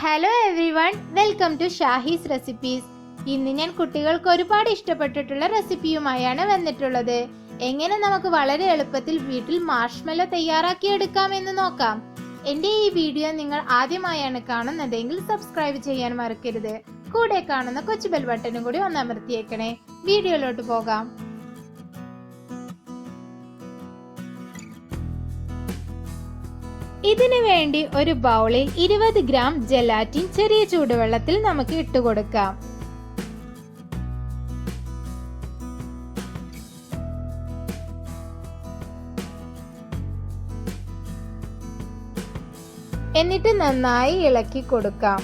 Hello everyone, welcome to Shahi's recipes. ഇന്ന് ഞാൻ കുട്ടികൾക്ക് ഒരുപാട് ഇഷ്ടപ്പെട്ടിട്ടുള്ള റെസിപ്പിയുമായാണ് വന്നിട്ടുള്ളത്. എങ്ങനെ നമുക്ക് വളരെ എളുപ്പത്തിൽ വീട്ടിൽ മാർഷ്മെല്ലോ തയ്യാറാക്കിയെടുക്കാമെന്ന് നോക്കാം. എൻ്റെ ഈ വീഡിയോ നിങ്ങൾ ആദ്യമായാണ് കാണുന്നതെങ്കിൽ സബ്സ്ക്രൈബ് ചെയ്യാൻ മറക്കരുത്. കൂടെ കാണുന്ന കൊച്ചു ബെൽ ബട്ടനും കൂടി ഒന്ന് അമർത്തിയേക്കണേ. വീഡിയോയിലോട്ട് പോകാം. ഇതിനു വേണ്ടി ഒരു ബൗളിൽ 20 ഗ്രാം ജെലാറ്റിൻ ചെറിയ ചൂടുവെള്ളത്തിൽ നമുക്ക് ഇട്ടുകൊടുക്കാം. എന്നിട്ട് നന്നായി ഇളക്കി കൊടുക്കാം.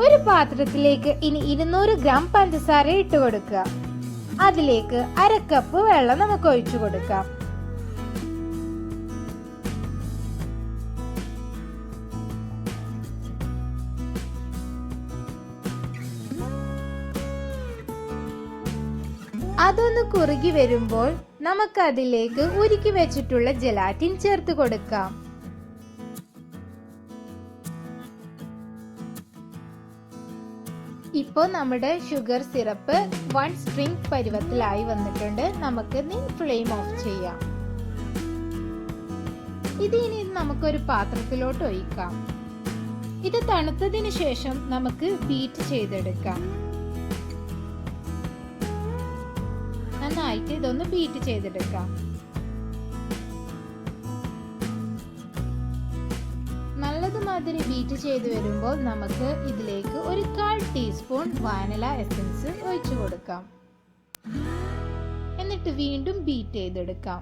ഒരു പാത്രത്തിലേക്ക് ഇനി 200 ഗ്രാം പഞ്ചസാര ഇട്ട് കൊടുക്കുക. അതിലേക്ക് 1/2 കപ്പ് വെള്ളം നമുക്ക് ഒഴിച്ചു കൊടുക്കാം. അതൊന്ന് കുറുകി വരുമ്പോൾ നമുക്ക് അതിലേക്ക് ഉരുക്കി വെച്ചിട്ടുള്ള ജെലാറ്റിൻ ചേർത്ത് കൊടുക്കാം. ഇപ്പോൾ നമ്മുടെ ഷുഗർ സിറപ്പ് 1 സ്ട്രിംഗ് പരുവത്തിലായി വന്നിട്ടുണ്ട്. നമുക്ക് ഫ്ലെയിം ഓഫ് ചെയ്യാം. ഇത് ഇനി നമുക്കൊരു പാത്രത്തിലോട്ട് ഒഴിക്കാം. ഇത് തണുത്തതിന് ശേഷം നമുക്ക് ബീറ്റ് ചെയ്തെടുക്കാം. നന്നായിട്ട് ഇതൊന്ന് ബീറ്റ് ചെയ്തെടുക്കാം. നല്ലതുമാതിരി ബീറ്റ് ചെയ്ത് വരുമ്പോൾ നമുക്ക് ഇതിലേക്ക് ഒരു 1/4 ടീസ്പൂൺ വാനില എസൻസ് ഒഴിച്ചു കൊടുക്കാം. എന്നിട്ട് വീണ്ടും ബീറ്റ് ചെയ്തെടുക്കാം.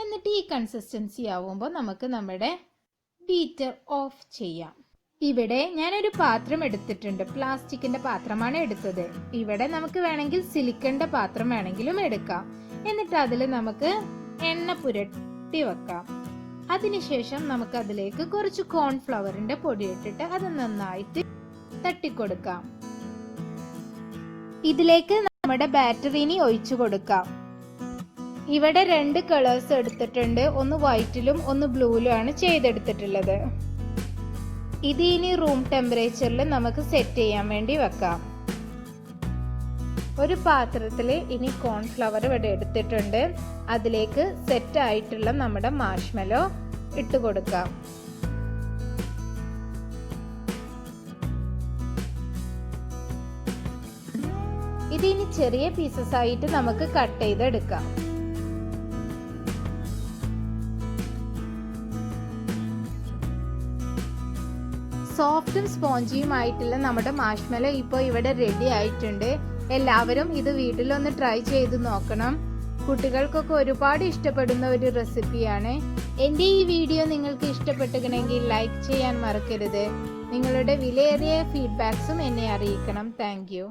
എന്നിട്ട് ഈ കൺസിസ്റ്റൻസി ആവുമ്പോൾ നമുക്ക് നമ്മുടെ ബീറ്റർ ഓഫ് ചെയ്യാം. ഇവിടെ ഞാനൊരു പാത്രം എടുത്തിട്ടുണ്ട്. പ്ലാസ്റ്റിക്കിന്റെ പാത്രമാണ് എടുത്തത്. ഇവിടെ നമുക്ക് വേണമെങ്കിൽ സിലിക്കന്റെ പാത്രം വേണമെങ്കിലും എടുക്കാം. എന്നിട്ട് അതിൽ നമുക്ക് എണ്ണ പുരട്ടി വെക്കാം. അതിനുശേഷം നമുക്ക് അതിലേക്ക് കുറച്ച് കോൺഫ്ലവറിന്റെ പൊടി ഇട്ടിട്ട് അത് നന്നായിട്ട് തട്ടിക്കൊടുക്കാം. ഇതിലേക്ക് നമ്മുടെ ബാറ്ററിനി ഒഴിച്ചു കൊടുക്കാം. ഇവിടെ 2 കളേഴ്സ് എടുത്തിട്ടുണ്ട്. ഒന്ന് വൈറ്റിലും ഒന്ന് ബ്ലൂയിലും ആണ് ചെയ്തെടുത്തിട്ടുള്ളത്. ഇത് ഇനി റൂം ടെമ്പറേച്ചറിൽ നമുക്ക് സെറ്റ് ചെയ്യാൻ വേണ്ടി വെക്കാം. ഒരു പാത്രത്തിൽ ഇനി കോൺഫ്ലവർ ഇവിടെ എടുത്തിട്ടുണ്ട്. അതിലേക്ക് സെറ്റ് ആയിട്ടുള്ള നമ്മുടെ മാർഷ്മെല്ലോ ഇട്ട് കൊടുക്കാം. ഇത് ഇനി ചെറിയ പീസസ് ആയിട്ട് നമുക്ക് കട്ട് ചെയ്തെടുക്കാം. സോഫ്റ്റും സ്പോഞ്ചിയും ആയിട്ടുള്ള നമ്മുടെ മാർഷ്മെല്ലോ ഇപ്പോൾ ഇവിടെ റെഡി ആയിട്ടുണ്ട്. എല്ലാവരും ഇത് വീട്ടിലൊന്ന് ട്രൈ ചെയ്ത് നോക്കണം. കുട്ടികൾക്കൊക്കെ ഒരുപാട് ഇഷ്ടപ്പെടുന്ന ഒരു റെസിപ്പിയാണ്. എൻ്റെ ഈ വീഡിയോ നിങ്ങൾക്ക് ഇഷ്ടപ്പെട്ടുകണമെങ്കിൽ ലൈക്ക് ചെയ്യാൻ മറക്കരുത്. നിങ്ങളുടെ വിലയേറിയ ഫീഡ്ബാക്സും എന്നെ അറിയിക്കണം. Thank you.